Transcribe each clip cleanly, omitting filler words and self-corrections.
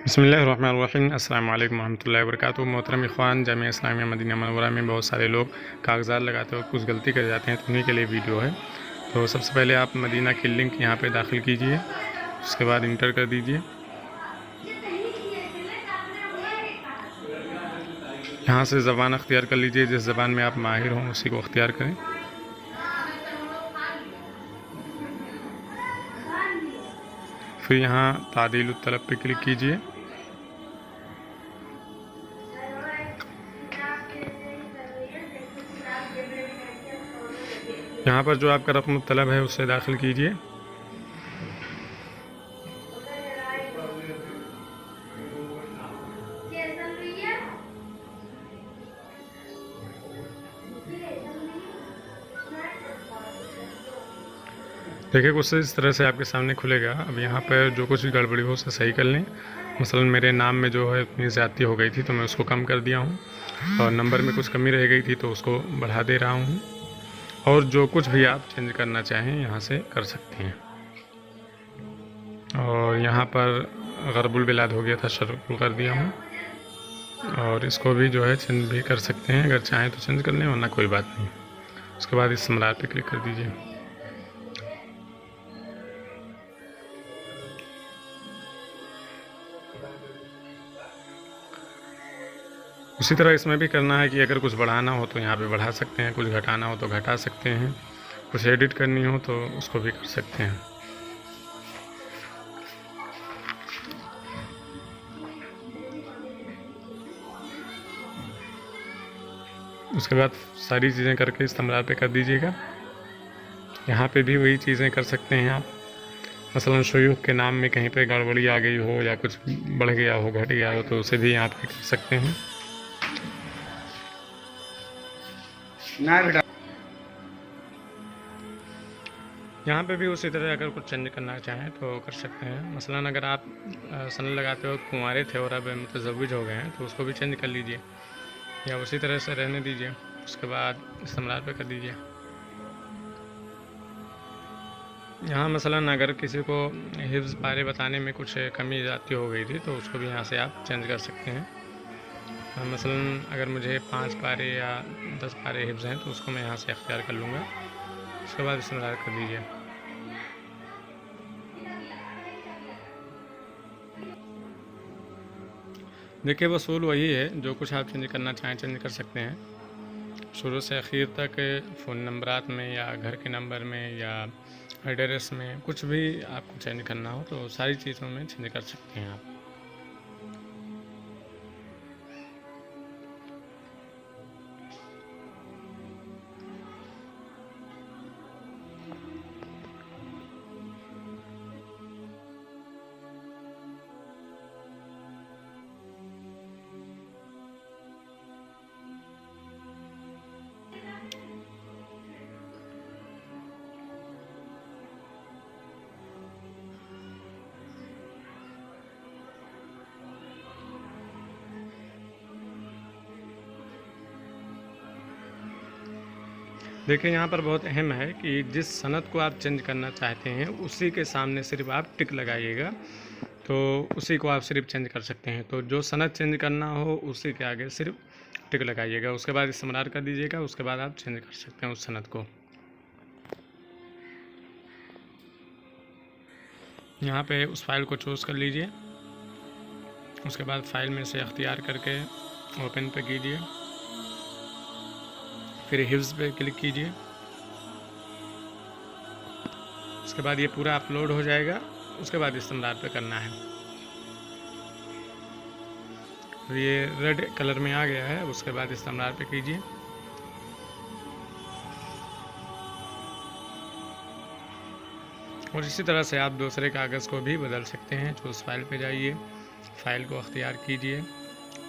बिस्मिल्लाहिर्रहमानिर्रहीम। अस्सलाम वालेकुम रहमतुल्लाहि व बरकातुहू। मोहतरम इख़वान, जामिया इस्लामिया मदीना मनव्वरा में बहुत सारे लोग कागज़ात लगाते वक्त कुछ गलती कर जाते हैं, तो उन्हीं के लिए वीडियो है। तो सबसे पहले आप मदीना की लिंक यहाँ पे दाखिल कीजिए, उसके बाद इंटर कर दीजिए। यहाँ से ज़बान अख्तियार कर लीजिए, जिस ज़बान में आप माहिर हों उसी को अख्तियार करें। फिर यहाँ तादील तलब पे क्लिक कीजिए। यहाँ पर जो आपका रकम तलब है उसे दाखिल कीजिए। देखिए, कुछ इस तरह से आपके सामने खुलेगा। अब यहाँ पर जो कुछ भी गड़बड़ी हो उसे सही कर लें। मसलन मेरे नाम में जो है इतनी ज़्यादती हो गई थी तो मैं उसको कम कर दिया हूँ, और नंबर में कुछ कमी रह गई थी तो उसको बढ़ा दे रहा हूँ। और जो कुछ भी आप चेंज करना चाहें यहाँ से कर सकते हैं। और यहाँ पर गरबुल बिलाद हो गया था, शर्कुल कर दिया हूँ। और इसको भी जो है चेंज भी कर सकते हैं, अगर चाहें तो चेंज कर लें, वरना कोई बात नहीं। उसके बाद इस समरात पे क्लिक कर दीजिए। उसी तरह इसमें भी करना है कि अगर कुछ बढ़ाना हो तो यहाँ पे बढ़ा सकते हैं, कुछ घटाना हो तो घटा सकते हैं, कुछ एडिट करनी हो तो उसको भी कर सकते हैं। उसके बाद सारी चीज़ें करके इस्तेमाल पे कर दीजिएगा। यहाँ पे भी वही चीज़ें कर सकते हैं आप। मसलन शयूख के नाम में कहीं पे गड़बड़ी आ गई हो या कुछ बढ़ गया हो, घट गया हो, तो उसे भी यहाँ पे कर सकते हैं। ना बेटा, यहाँ पे भी उसी तरह अगर कुछ चेंज करना चाहें तो कर सकते हैं। मसलन अगर आप सन लगाते हो कुंवारे थे और अब मुतज़व्विज हो गए हैं तो उसको भी चेंज कर लीजिए, या उसी तरह से रहने दीजिए। उसके बाद इस्तेमाल पे कर दीजिए। यहाँ मसलन अगर किसी को हिफ्ज़ पारे बताने में कुछ कमी ज़्यादती हो गई थी तो उसको भी यहाँ से आप चेंज कर सकते हैं। मसलन अगर मुझे 5 पारे या 10 पारे हिफ्ज़ हैं तो उसको मैं यहाँ से अख्तियार कर लूँगा। उसके बाद इस्तेमाल कर दीजिए। देखिए, वसूल वही है, जो कुछ आप चेंज करना चाहें चेंज कर सकते हैं। शुरू से आखिर तक फ़ोन नंबरात में या घर के नंबर में या एड्रेस में कुछ भी आपको चेंज करना हो तो सारी चीज़ों में चेंज कर सकते हैं आप। देखिए, यहाँ पर बहुत अहम है कि जिस सनद को आप चेंज करना चाहते हैं उसी के सामने सिर्फ आप टिक लगाइएगा, तो उसी को आप सिर्फ चेंज कर सकते हैं। तो जो सनद चेंज करना हो उसी के आगे सिर्फ टिक लगाइएगा, उसके बाद इस्तेमाल कर दीजिएगा। उसके बाद आप चेंज कर सकते हैं उस सनद को। यहाँ पे उस फाइल को चूज़ कर लीजिए। उसके बाद फाइल में से अख्तियार करके ओपन पे कीजिए, फिर हिफ्ज़ पे क्लिक कीजिए। उसके बाद ये पूरा अपलोड हो जाएगा। उसके बाद इस्तेमाल पे करना है। तो ये रेड कलर में आ गया है। उसके बाद इस्तेमाल पे कीजिए। और इसी तरह से आप दूसरे कागज़ को भी बदल सकते हैं। तो उस फाइल पे जाइए, फ़ाइल को अख्तियार कीजिए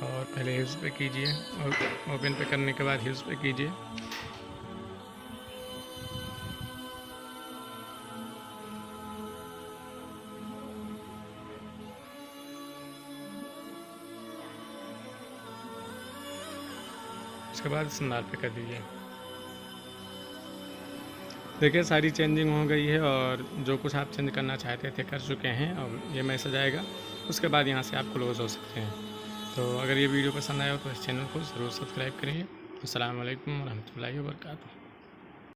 और पहले हिफ्ज़ पे कीजिए, और ओपन पे करने के बाद हिफ्ज़ पे कीजिए। उसके बाद इस्तेमाल पे कर दीजिए। देखिए, सारी चेंजिंग हो गई है और जो कुछ आप चेंज करना चाहते थे कर चुके हैं। और ये मैसेज आएगा उसके बाद यहाँ से आप क्लोज़ हो सकते हैं। तो अगर ये वीडियो पसंद आया हो तो इस चैनल को ज़रूर सब्सक्राइब करिए। अस्सलाम वालेकुम रहमतुल्लाहि व बरकातुहू।